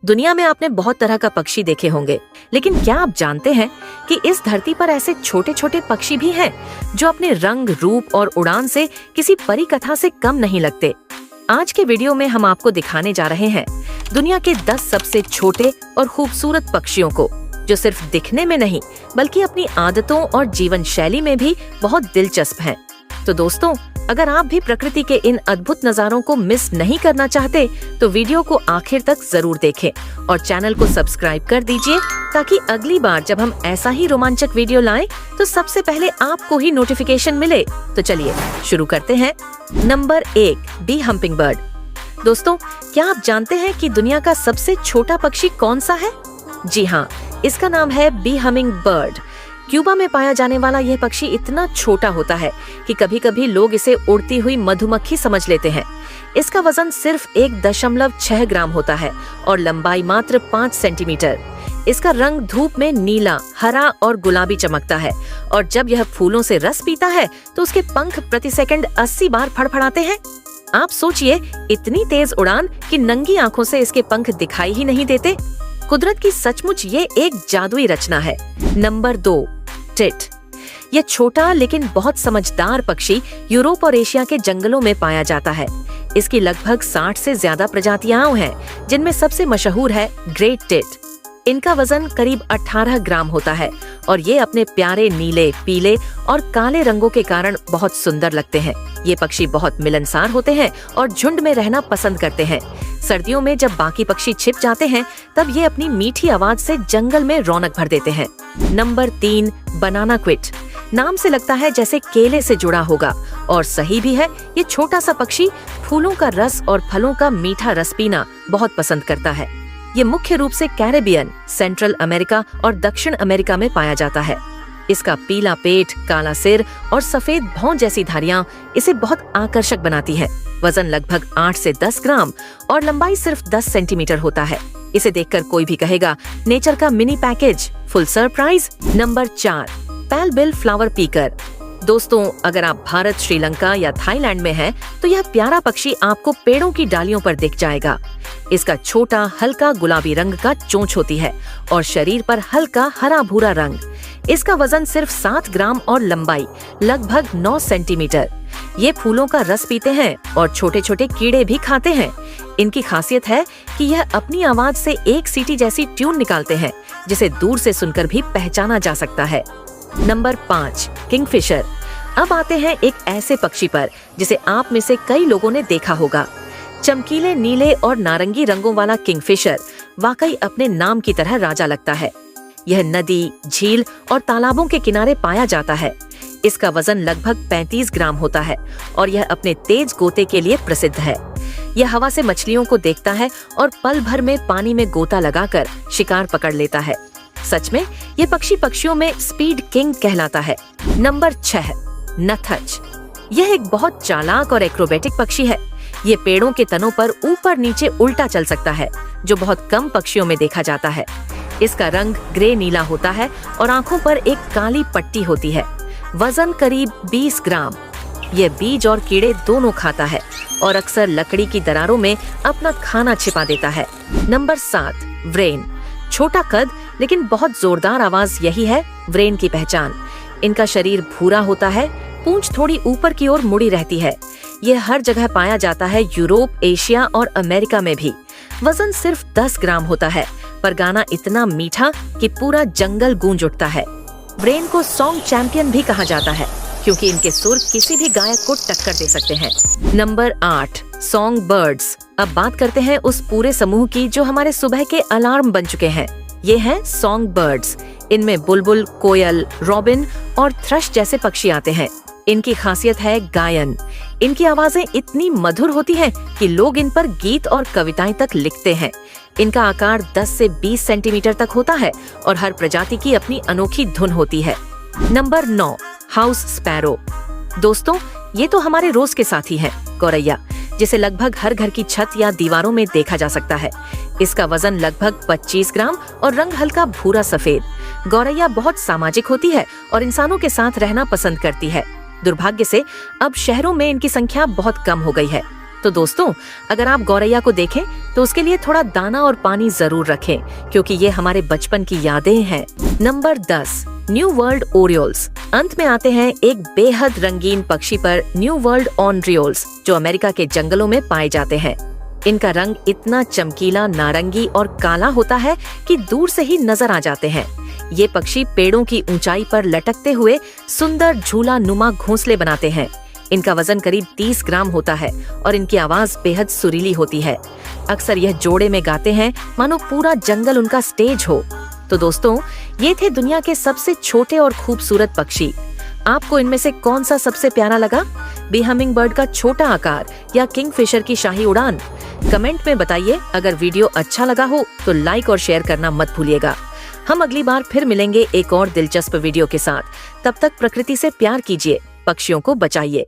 दुनिया में आपने बहुत तरह का पक्षी देखे होंगे, लेकिन क्या आप जानते हैं कि इस धरती पर ऐसे छोटे छोटे पक्षी भी हैं जो अपने रंग, रूप और उड़ान से किसी परी कथा से कम नहीं लगते। आज के वीडियो में हम आपको दिखाने जा रहे हैं दुनिया के 10 सबसे छोटे और खूबसूरत पक्षियों को, जो सिर्फ दिखने में नहीं बल्कि अपनी आदतों और जीवन शैली में भी बहुत दिलचस्प हैं। तो दोस्तों, अगर आप भी प्रकृति के इन अद्भुत नजारों को मिस नहीं करना चाहते तो वीडियो को आखिर तक जरूर देखें और चैनल को सब्सक्राइब कर दीजिए, ताकि अगली बार जब हम ऐसा ही रोमांचक वीडियो लाएं तो सबसे पहले आपको ही नोटिफिकेशन मिले। तो चलिए शुरू करते हैं। Number 1, bee hummingbird. दोस्तों, क्या आप जानते हैं कि दुनिया का सबसे छोटा पक्षी कौन सा है? जी हाँ, इसका नाम है बी हमिंग बर्ड। क्यूबा में पाया जाने वाला यह पक्षी इतना छोटा होता है कि कभी कभी लोग इसे उड़ती हुई मधुमक्खी समझ लेते हैं। इसका वजन सिर्फ 1.6 ग्राम होता है और लंबाई मात्र 5 सेंटीमीटर। इसका रंग धूप में नीला, हरा और गुलाबी चमकता है और जब यह फूलों से रस पीता है तो उसके पंख प्रति सेकंड 80 बार फड़फड़ाते हैं। आप सोचिए, इतनी तेज उड़ान कि नंगी आंखों से इसके पंख दिखाई ही नहीं देते। कुदरत की सचमुच ये एक जादुई रचना है। Number 2, tit. यह छोटा लेकिन बहुत समझदार पक्षी यूरोप और एशिया के जंगलों में पाया जाता है। इसकी लगभग 60 से ज्यादा प्रजातियां हैं, जिनमें सबसे मशहूर है ग्रेट टिट। इनका वजन करीब 18 ग्राम होता है और ये अपने प्यारे नीले, पीले और काले रंगों के कारण बहुत सुंदर लगते हैं। ये पक्षी बहुत मिलनसार होते हैं और झुंड में रहना पसंद करते हैं। सर्दियों में जब बाकी पक्षी छिप जाते हैं, तब ये अपनी मीठी आवाज से जंगल में रौनक भर देते हैं। नंबर 3, बनाना क्विट। नाम से लगता है जैसे केले से जुड़ा होगा, और सही भी है। ये छोटा सा पक्षी फूलों का रस और फलों का मीठा रस पीना बहुत पसंद करता है। ये मुख्य रूप से कैरेबियन, सेंट्रल अमेरिका और दक्षिण अमेरिका में पाया जाता है। इसका पीला पेट, काला सिर और सफेद भौं जैसी धारियां इसे बहुत आकर्षक बनाती है। वजन लगभग 8 से 10 ग्राम और लंबाई सिर्फ 10 सेंटीमीटर होता है। इसे देखकर कोई भी कहेगा, नेचर का mini package, full surprise. Number 4, पैल बिल फ्लावर पीकर। दोस्तों, अगर आप भारत, श्रीलंका या थाईलैंड में हैं, तो यह प्यारा पक्षी आपको पेड़ों की डालियों पर दिख जाएगा। इसका छोटा, हल्का गुलाबी रंग का चोंच होती है और शरीर पर हल्का हरा भूरा रंग। इसका वजन सिर्फ 7 ग्राम और लंबाई लगभग 9 सेंटीमीटर। ये फूलों का रस पीते हैं और छोटे छोटे कीड़े भी खाते हैं। इनकी खासियत है कि यह अपनी आवाज से एक सीटी जैसी ट्यून निकालते हैं, जिसे दूर से सुनकर भी पहचाना जा सकता है। Number 5, Kingfisher. अब आते हैं एक ऐसे पक्षी पर जिसे आप में से कई लोगों ने देखा होगा। चमकीले नीले और नारंगी रंगों वाला किंगफिशर वाकई अपने नाम की तरह राजा लगता है। यह नदी, झील और तालाबों के किनारे पाया जाता है। इसका वजन लगभग 35 ग्राम होता है और यह अपने तेज गोते के लिए प्रसिद्ध है। यह हवा से मछलियों को देखता है और पल भर में पानी में गोता लगाकर शिकार पकड़ लेता है। सच में ये पक्षी पक्षियों में स्पीड किंग कहलाता है। नंबर 6, नथच। यह एक बहुत चालाक और एक्रोबेटिक पक्षी है। ये पेड़ों के तनों पर ऊपर नीचे उल्टा चल सकता है, जो बहुत कम पक्षियों में देखा जाता है। इसका रंग ग्रे नीला होता है और आंखों पर एक काली पट्टी होती है। वजन करीब 20 ग्राम। यह बीज और कीड़े दोनों खाता है और अक्सर लकड़ी की दरारों में अपना खाना छिपा देता है। Number 7, Wren. छोटा कद लेकिन बहुत जोरदार आवाज, यही है व्रेन की पहचान। इनका शरीर भूरा होता है, पूंछ थोड़ी ऊपर की ओर मुड़ी रहती है। यह हर जगह पाया जाता है, यूरोप, एशिया और अमेरिका में भी। वजन सिर्फ 10 ग्राम होता है, पर गाना इतना मीठा कि पूरा जंगल गूंज उठता है। व्रेन को सॉन्ग चैंपियन भी कहा जाता है, क्योंकि इनके सुर किसी भी गायक को टक्कर दे सकते हैं। Number 8, song birds. अब बात करते हैं उस पूरे समूह की जो हमारे सुबह के अलार्म बन चुके हैं। ये हैं सॉन्ग बर्ड्स। इनमें बुलबुल, कोयल, रॉबिन और थ्रश जैसे पक्षी आते हैं। इनकी खासियत है गायन। इनकी आवाजें इतनी मधुर होती हैं कि लोग इन पर गीत और कविताएं तक लिखते हैं। इनका आकार 10 से 20 सेंटीमीटर तक होता है और हर प्रजाति की अपनी अनोखी धुन होती है। Number 9, house sparrow. दोस्तों, ये तो हमारे रोज के साथी हैं, गौरैया, जिसे लगभग हर घर की छत या दीवारों में देखा जा सकता है। इसका वजन लगभग 25 ग्राम और रंग हल्का भूरा सफेद। गौरैया बहुत सामाजिक होती है और इंसानों के साथ रहना पसंद करती है। दुर्भाग्य से अब शहरों में इनकी संख्या बहुत कम हो गई है। तो दोस्तों, अगर आप गौरैया को देखें तो उसके लिए थोड़ा दाना और पानी जरूर रखें, क्योंकि ये हमारे बचपन की यादें हैं। Number 10, new world orioles. अंत में आते हैं एक बेहद रंगीन पक्षी पर, न्यू वर्ल्ड ऑनरियोल्स, जो अमेरिका के जंगलों में पाए जाते हैं। इनका रंग इतना चमकीला नारंगी और काला होता है कि दूर से ही नजर आ जाते हैं। ये पक्षी पेड़ों की ऊंचाई पर लटकते हुए सुंदर झूला नुमा घोंसले बनाते हैं। इनका वजन करीब 30 ग्राम होता है और इनकी आवाज बेहद सुरीली होती है। अक्सर यह जोड़े में गाते हैं, मानो पूरा जंगल उनका स्टेज हो। तो दोस्तों, ये थे दुनिया के सबसे छोटे और खूबसूरत पक्षी। आपको इनमें से कौन सा सबसे प्यारा लगा? बी हमिंग बर्ड का छोटा आकार या किंगफिशर की शाही उड़ान? कमेंट में बताइए। अगर वीडियो अच्छा लगा हो तो लाइक और शेयर करना मत भूलिएगा। हम अगली बार फिर मिलेंगे एक और दिलचस्प वीडियो के साथ। तब तक प्रकृति से प्यार कीजिए, पक्षियों को बचाइए।